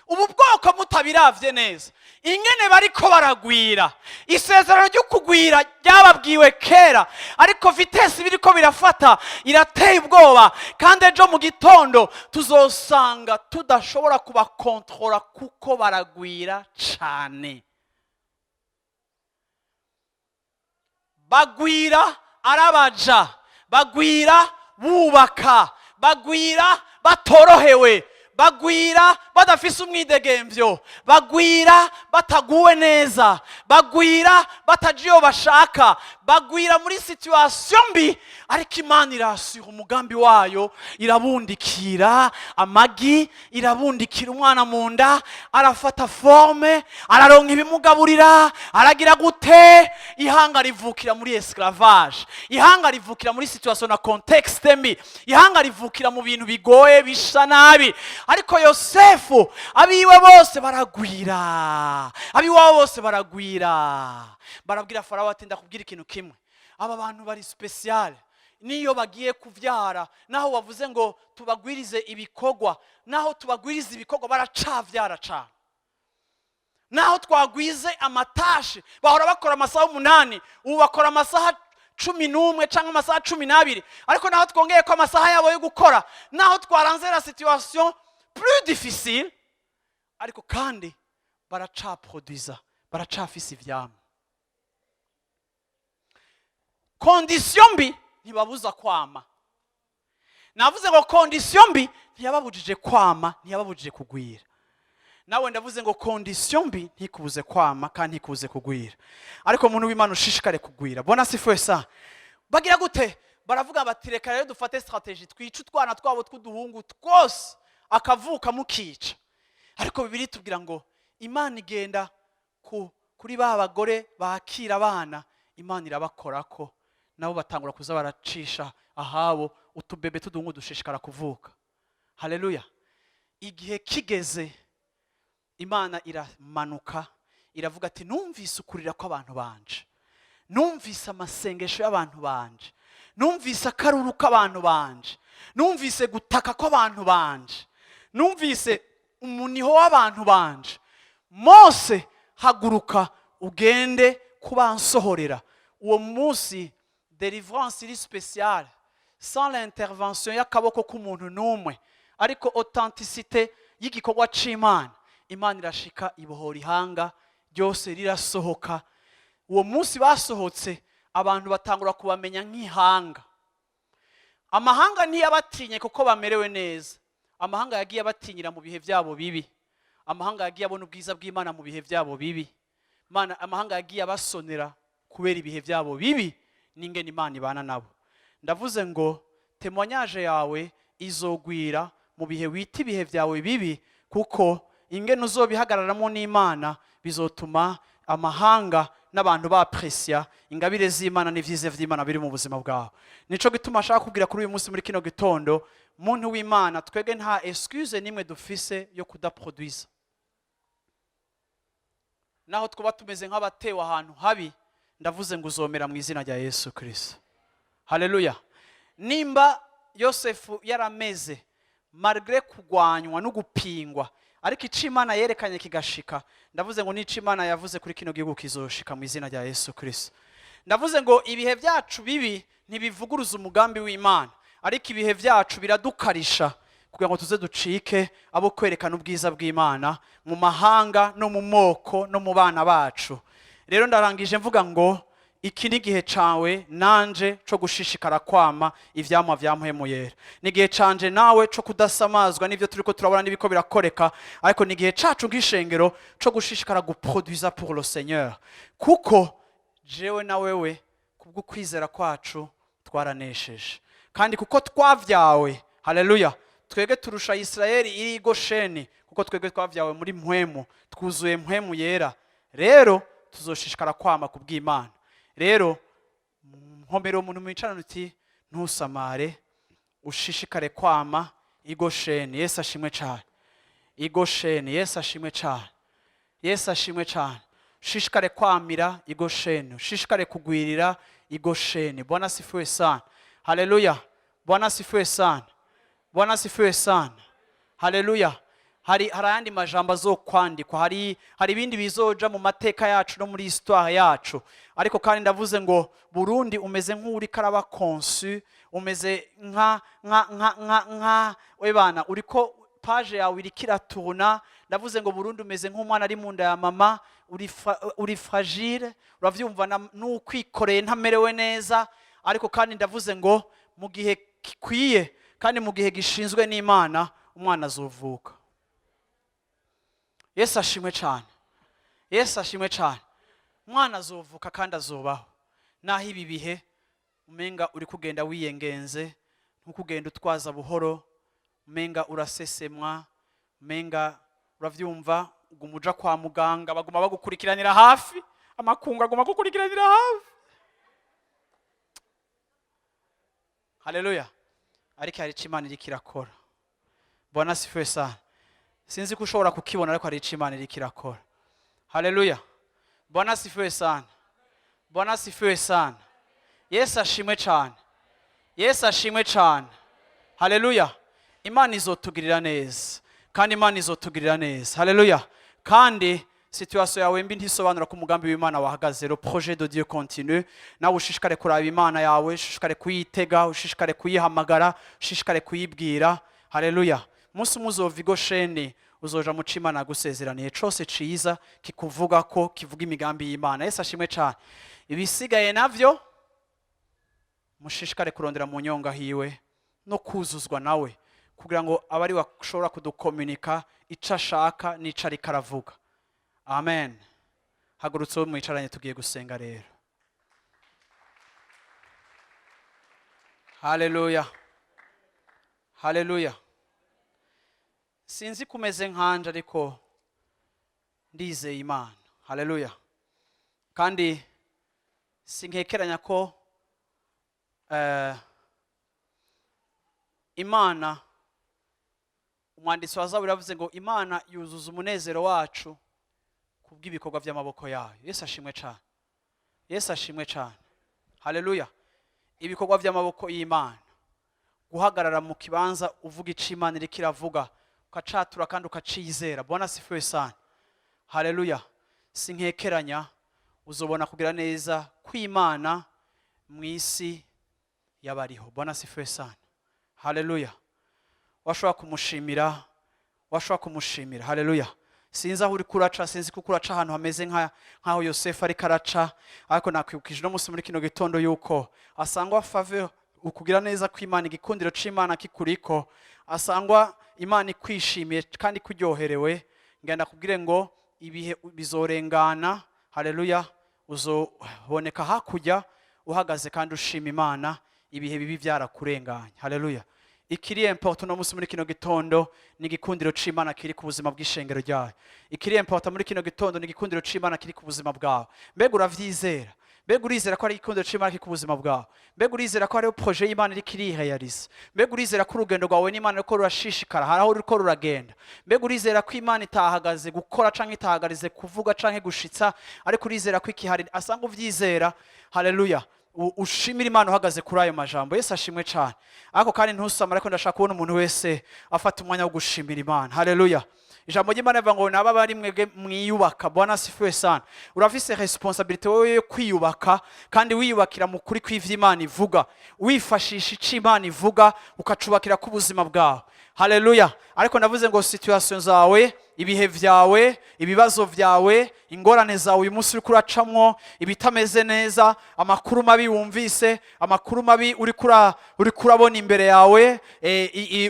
Ubu bwoko mutabiravye neza ingene bariko baragwira. Isezerano ryo kugwira ryababwiwe kera, ariko vitesi biriko birafata irateye ubwoba, kandi ejo mu gitondo tuzosanga tudashobora kubakontrola kuko baragwira cane. Bagwira arabaja, bagwira bubaka, bagwira batorohewe, bagwira badafise umwidegemvyo, bagwira bataguwe neza, bagwira bataje iyo bashaka, bagwira muri situation mbi, ariko Imana irasura umugambi wayo, irabundikira amagi, irabundikira umwana mu nda, arafata forme, araronka ibimugaburira, aragira gute. Ihanga rivukira muri esclavage, ihanga rivukira muri situation na contexte mbi, ihanga rivukira mu bintu bigoye bisha nabi, ariko Yosefu abiwe bose baragwira, abiwabo bose baragwira. Barabwira Farawo ati ndakubwira ikintu kimwe, aba bantu bari special, niyo bagiye kuvyara, naho wavuze ngo tubagwirize ibikogwa, naho tubagwirize ibikogwa baracavyara cyane. Naho twagwize amatashi, bahora bakora amasaha 8, ubu bakora amasaha 11 cyangwa amasaha 12, ariko naho twongeye ko amasaha yabo yo gukora, naho twaranze la situation plus difficile, ariko kandi baracaproduiza, baracafise ivyamwa. Condition mbi ntibabuza kwama. Navuze ngo condition mbi ntiyababujije kwama, ntiyababujije kugwira. Nawe ndavuze ngo condition mbi ntikubuze kwama kandi ntikubuze kugwira, ariko umuntu w'Imana ushishikare kugwira. Bona sifuwe sa bagira gute? Baravuga bati reka rero dufate strategie twica utwana twabo tw'uduhungu twose akavuka mukica. Ariko Bibiliya tubwira ngo Imana igenda kuri ba bagore bakira abana, Imana irabakorako, nabo batangura kuza baracisha ahabo utubebe tudungu dushishikara kuvuka. Haleluya. Igihe kigeze, Imana iramanuka iravuga ati numvise ukurira kw'abantu banje, numvise amasengesho y'abantu banje, numvise akaruru k'abantu banje, numvise gutaka kw'abantu banje, numvise umuniho w'abantu banje. Mose haguruka ugende kubansohorera. Uwo munsi délivrance iri spéciale, sans l'intervention y'akaboko k'umuntu n'umwe, ariko authenticité y'igikorwa c'Imana. Imana irashika ibohora ihanga ryose rirasohoka. Uwo munsi basohotse, abantu batangura kubamenya nk'ihanga. Amahanga ntiyabatinye kuko bamerewe neza, amahanga yagiye abatinyira mu bihe byabo bibi, amahanga yagiye abona ubwiza bw'Imana mu bihe byabo bibi, amahanga yagiye abasonera kubera ibihe byabo bibi n'ingene Imana ibana nabo. Ndavuze ngo témoignage yawe izogwira mu bihe wita ibihe byawe bibi, kuko ingene uzobihagararamo n'Imana bizotuma amahanga n'abantu bapressia ingabire z'Imana n'ivyize vy'Imana biri mu buzima bwawe. Nico gituma ashaka kubwira kuri uyu munsi muri kino gitondo, muntu w'Imana, twege nta excuse nimwe dufise yo kudaproduiza. Naho twaba tumeze nk'abatewe ahantu habi, ndavuze ngo uzomera mu izina rya Yesu Kristo. Haleluya. Nimba Yosefu yarameze malgré kugwanywa no gupingwa, ariko ico Imana yerekanye kigashika, ndavuze ngo nico Imana yavuze kuri kino gihugu kizoshika mu izina rya Yesu Kristo. Ndavuze ngo ibihe byacu bibi ntibivuguruza umugambi w'Imana, ariko ibihe byacu biradukarisha kugira ngo tuze ducike abo kwerekana ubwiza bw'Imana mu mahanga no mu moko no mu bana bacu. Rero ndarangije mvuga ngo iki ni gihe cawe nanje co gushishikara kwama ivyamwa vya mpwemu yera. Ni gihe canje nawe co kudasamazwa n'ivyo turiko turabona n'ibiko birakoreka, ariko ni gihe cacu nk'ishengero co gushishikara guproduiza pour le Seigneur, kuko jewe na wewe kubwo kwizera kwacu twaranesheje, kandi kuko twavyawe. Haleluya. Twege turusha Israeli iri Gosheni, kuko twege twavyawe muri mpwemu, twuzuye mpwemu yera. Rero tuzoshishikara kwama kubw'Imana. Rero nkomero umuntu mwicarana uti ntusamare, ushishikare kwama igosheni. Yesu ashimwe cyane. Igosheni. Yesu ashimwe cyane. Yesu ashimwe cyane. Ushishikare kwamira igosheni, ushishikare kugwirira igosheni. Bwana sifiwe sana. Haleluya. Bwana sifiwe sana. Bwana sifiwe sana. Haleluya. Hari ayandi majambo azokwandikwa, hari ibindi bizoja mu mateka yacu no muri histoire yacu, ariko kandi ndavuze ngo Burundi umeze nk'uri karaba conçu, umeze nka we bana uriko page yawe irikira tourna. Ndavuze ngo Burundi umeze nk'umwana ari mu nda ya mama, uri fragile, uravyumva n'ukwikoreye ntamerewe neza, ariko kandi ndavuze ngo mu gihe kikwiye kandi mu gihe gishinzwe n'Imana umwana azovuka. Yesu ashimwe cyane. Yesu ashimwe cyane. umwana azovuka kandi azobaho, naho ibi bihe umenga uri kugenda wiyengenze, ntukugenda utwaza buhoro, umenga urasesemwa, umenga uravyumva, uguma uja kwa muganga baguma bagukurikiranira hafi, amakungu aguma gukurikiranira hafi. Haleluya. Ariko hari ico Imana iriko irakora. Bwana asifiwe sana. Sinzi ko ushobora kukibona, ariko hari ico Imana iriko irakora. Haleluya. Bwana asifiwe sana. Bwana asifiwe sana. Yesu ashimwe cyane. Yesu ashimwe cyane. Haleluya. Imana izotugirira neza, kandi Imana izotugirira neza. Haleluya. Kandi situation yawe mbi ntisobanura ko umugambi w'Imana wahagaze. Le projet de Dieu continue. Nawe ushishikare kuraba Imana yawe, ushishikare kuyitega, ushishikare kuyihamagara, ushishikare kuyibwira. Haleluya. Musi muzova igosheni uzoja mu cyo Imana yagusezeraniye cyose ciza kikuvuga ko kivuga imigambi y'Imana. Yesu ashimwe cyane. Ibisigaye navyo mushishikare kurondera mu nyonga hiwe no kuzuzwa nawe, kugira ngo abari bashobora kudukomunika ico ashaka n'ico ariko aravuga. Amen. Hagurutse wo mwicaranye tugiye gusenga rero. Haleluya. Haleluya. Sinzi kumeze nkanje, ariko ndizeye Imana. Haleluya. Kandi sinkekeranya ko Imana, umwanditsi wa Zaburi yavuze ngo Imana yuzuza umunezero wacu kubw'ibikorwa by'amaboko yayo. Yesu ashimwe cyane. Yesu ashimwe cyane. Haleluya. Ibikorwa by'amaboko y'Imana, guhagarara mu kibanza uvuga ico Imana iriko iravuga, ukacatura kandi ukacizera. Bwana asifiwe sana. Haleluya. Sinkekeranya uzobona kugira neza kw'Imana mw'isi y'abariho. Bwana asifiwe sana. Haleluya. Washobora kumushimira, washobora kumushimira. Haleluya. Sinzi aho uri kuraca, sinzi ko kuraca ahantu hameze nkaho Yosefu ariko araca, ariko nakwibukije no musi muri kino gitondo yuko asangwa faveur, ukugira neza kw'Imana, igikundiro c'Imana kikuriko, asangwa Imana ikwishimiye kandi kuryoherewe. Ngenda kubwire ngo ibihe bizorengana. Haleluya. Uzoboneka hakurya uhagaze kandi ushima Imana, ibihe bibi byarakurenganya. Haleluya. Ikiri important no musi muri kino gitondo ni igikundiro c'Imana kiri ku buzima bw'ishengero ryayo. Ikiri important muri kino gitondo ni igikundiro c'Imana kiri ku buzima bwawe. Mbega uravyizera? Mbega urizera ko ari igikundiro c'Imana kiri ku buzima bwawe? Mbega urizera ko ari projet y'Imana iri kirirealize? Mbega urizera ko urugendo rwawe n'Imana ruko rurashishikara, hari aho ruko ruragenda? Mbega urizera ko Imana itahagaze gukora canke itahagarize kuvuga canke gushitsa, ariko urizera ko ikihari asanga uvyizera? Haleluya. Ushimira Imana uhagaze kuri ayo majambo. Yesu ashimwe cyane. Ariko kandi ntusamara, ariko ndashaka kubona umuntu wese afata umwanya wo gushimira Imana. Haleluya. Ijambo ry'Imana rivuga ngo naba bari mwebwe mwiyubaka. Bwana asifiwe sana. Urafise responsabilité yo kwiyubaka, kandi wiyubakira mu kuri kw'ivy'Imana ivuga, wifashisha ico Imana ivuga, ukacubakira ku buzima bwawe. Haleluya. Ariko navuze ngo situation zawe, ibihe vyawe, ibibazo vyawe, ingorane zawe uyu munsi uri kuracamwo, ibitameze neza, amakuru mabi wumvise, amakuru mabi uri kurabona imbere yawe,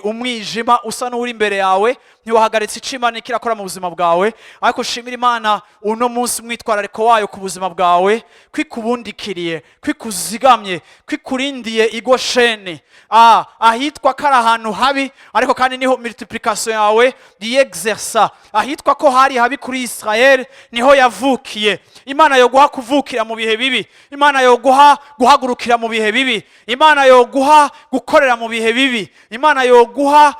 umwijima usa n'uri imbere yawe, ntiwahagaritse ico Imana ikirakora mu buzima bwawe. Ariko shimira Imana uno munsi mwitwarariko wayo ku buzima bwawe, kwikubundikiriye, kwikuzigamye, kwikurindiye igosheni, ahitwa kari ahantu habi, ariko kandi niho multiplication yawe yexersa. Ahitwa ko hari habi kuri Israel niho yavukiye. Imana yo guha kuvukira mu bihe bibi, Imana yo guha guhagurukira mu bihe bibi, Imana yo guha gukorera mu bihe bibi, Imana yo guha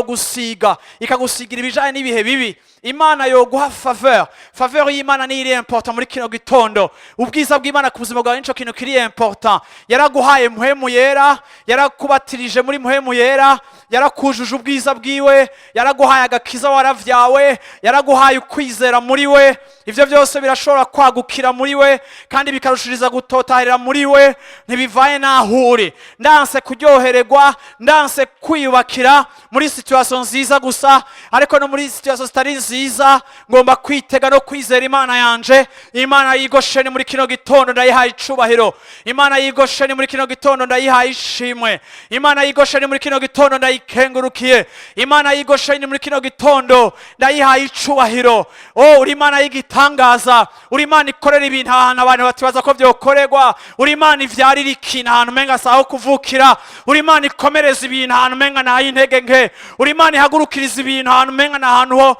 gusiga ikagusigira ibijanye n'ibihe bibi. Imana yo guha faveur. Faveur y'Imana ni iri important muri kino gitondo. Ubwiza bw'Imana ku buzima bwawe nico kintu kiri important. Yaraguhaye muhemu yera, yarakubatirije muri muhemu yera, yarakujuje ubwiza bwiwe, yaraguhaye agakiza waravyawe, yaraguhaye ukwizera muri we. Ivyo byose birashobora kwagukira muri we, kandi bikarushiriza gutotahira muri we. Ntibivaye nahuri. Ndanse kuryohererwa, ndanse kwiyubakira muri situation nziza gusa, ariko no muri situation zitari nziza ngomba kwitega no kwizera Imana yanje. Imana yigosheni muri kino gitondo ndayihaye icubahiro. Imana yigosheni muri kino gitondo ndayihaye ishimwe. Imana yigosheni muri kino gitondo ndayikengurukiye. Imana y'i Gosheni muri kino gitondo ndayihaye icubahiro. Uri Imana y'igitangaza, uri Imana ikorera ibintu ahantu abantu batibaza ko byokorerwa, uri Imana ivyarira ikintu ahantu umenga saho kuvukira, uri Imana ikomereza ibintu ahantu umenga naho intege nke, uri Imana ihagurukiriza ibintu ahantu umenga n'ahantu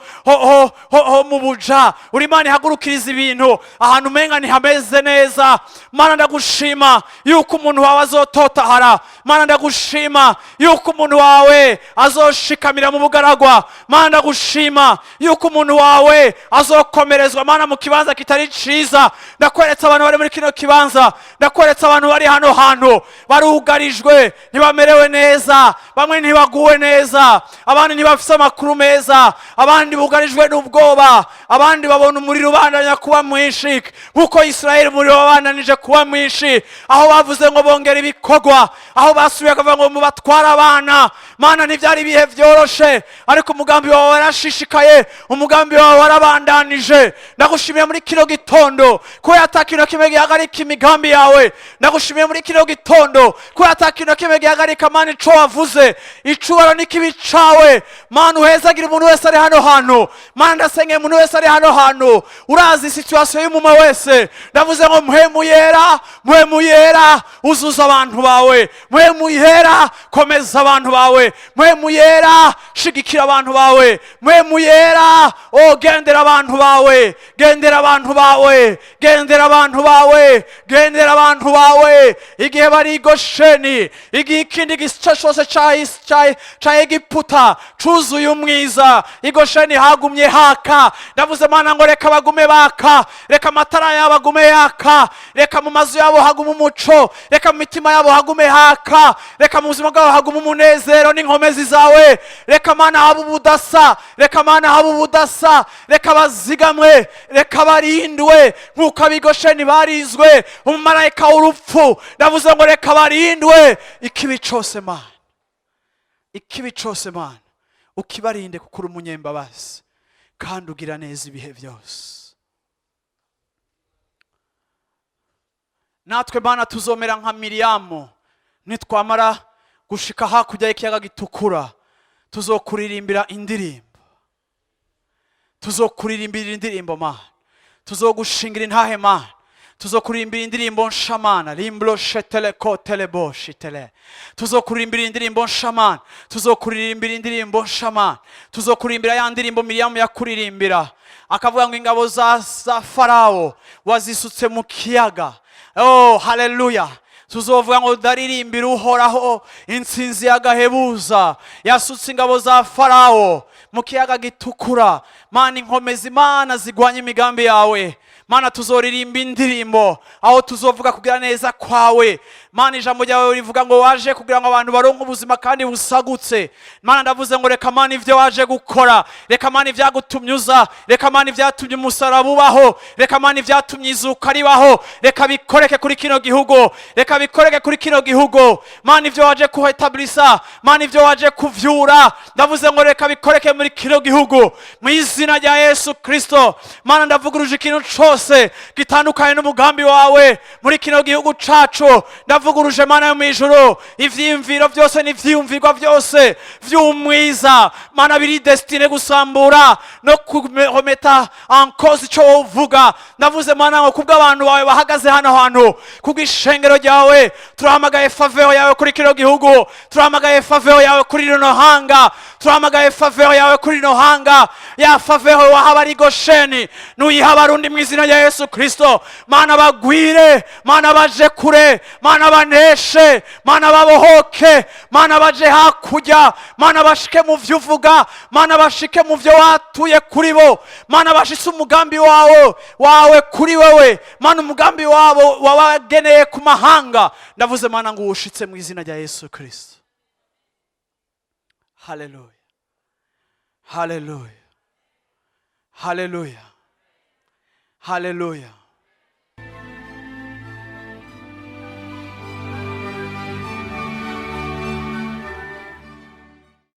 ho mu buja, uri Imana ihagurukiriza ibintu ahantu umenga ntihameze neza. Mana ndagushima yuko umuntu wawe azototahara, Mana ndagushima yuko umuntu wawe azoshikamira mu bugaragwa, Mana ndagushima yuko umuntu wawe azokomerezwa Mana mu kibanza kitari ciza. Ndakweretse abantu bari muri kino kibanza, ndakweretse abantu bari hano hantu barugarijwe, ntibamerewe neza, bamwe ntibaguwe neza, abandi ntibafise amakuru meza, abandi bugarijwe n'ubwoba, abandi babona umuriro ubandanya kuba mwinshi nkuko Israeli umuriro wabandanije kuba mwinshi, aho bavuze ngo bongera ibikorwa, aho basubiye kuvuga ngo mubatware abana. Mana ntivyari ibihe vyoroshe, ariko umugambi wawe warashishikaye, umugambi wawe warabandanije. Ndagushimiye muri kino gitondo ko atakintu kimwe gihagarika imigambi yawe. Ndagushimiye muri kino gitondo ko atakintu kimwe gihagarika Mana ico wavuze. Icubaro n'ikibi cawe Mana uhezagira umuntu wese ari hano hantu. Mana ndasengeye umuntu wese ari hano hantu, urazi situation y'umuma wese. Ndavuze ngo mpwemu yera uzuza abantu bawe, mpwemu yera komeza abantu bawe, mpwemu yera shigikira abantu bawe, mpwemu yera gendera abantu bawe, gendera abantu bawe, gendera abantu bawe, gendera abantu bawe. Igihe bari i Gosheni, igihe ikindi gice cyose ca Egiputa cuzuye umwiza, i Gosheni hagumye haka. Ndavuze Mana ngo reka bagume baka, reka amatara yabo agume yaka, reka mu mazu yabo hagume umuco, reka mu mitima yabo hagume haka, reka mu buzima bwabo hagume umunezero n'inkomezi zawe. Reka Mana haba ubudasa, reka Mana haba ubudasa, reka bazigamwe, reka barindwe nk'uko ab'i Gosheni barizwe umumarayika w'urupfu. Ndavuze ngo reka barindwe ikibi cose Mana, ikibi cose Mana ukibarinde kuko uri umunyembabazi kandi ugira neza ibihe byose. Natwe Mana tuzomera nka Miriyamu, nitwamara gushika hakurya y'ikiyaga gitukura tuzokuririmbira indirimbo, tuzokuririmbira indirimbo Mana, tuzogushingira intahe Mana, tuzokuririmbira indirimbo nsha Mana, rimblo shetele ko telebo shitele, tuzokuririmbira indirimbo nsha Mana, tuzokuririmbira indirimbo nsha Mana, tuzokuririmbira ya ndirimbo Miriyamu yakuririmbira akavuga ngo ingabo za Farawo wazisutse mu kiyaga. Oh haleluya. Tuzovuga ngo daririmbira uhoraho intsinzi y'agahebuza, yasutse ingabo za Farawo mu kiyaga gitukura. Mana inkomezi Mana zigwanya imigambi yawe Mana, tuzoririmba indirimbo aho tuzovuga kugira neza kwawe Mana. Ijambo ryawe rivuga ngo waje kugira ngo abantu baronke ubuzima kandi busagutse. Mana ndavuze ngo reka Mana ivyo waje gukora, reka Mana ivyagutumyuza, reka Mana ivyatumye umusaraba ubaho, reka Mana ivyatumye izuka ribaho, reka bikoreke kuri kino gihugu, reka bikoreke kuri kino gihugu Mana. Ivyo waje kuhetablisa Mana, ivyo waje kuvyura, ndavuze ngo reka bikoreke muri kino gihugu mu izina rya Yesu Kristo. Mana ndavuguruje ikintu cose gitandukanye n'umugambi wawe muri kino gihugu cacu. Ndavuguruje Mana yo mwijuru ivyimviro byose n'ivyumvirwa byose vy'umwiza Mana biri destine gusambura no kumeta ankozi ico uvuga. Ndavuze Mana ngo kubwo abantu bawe bahagaze hano hantu kubw'ishengero ryawe, turahamagaye faveur yawe kuri kino gihugu, turahamagaye faveur yawe kuri rino hanga, turahamagaye faveur yawe kuri rino hanga. Ya faveur wahaba ari Gosheni nuyiha abarundi mu izina rya Yesu Kristo. Mana bagwire, Mana baje kure, Mana baneshe, Mana babohoke, Mana baje hakurya, Mana bashike mu vyo uvuga, Mana bashike mu vyo watuye kuri bo, Mana bashise umugambi wawe kuri wewe Mana, umugambi wabo wabageneye ku mahanga. Ndavuze Mana ngo ushitse mu izina rya Yesu Kristo. Haleluya, haleluya, haleluya, haleluya.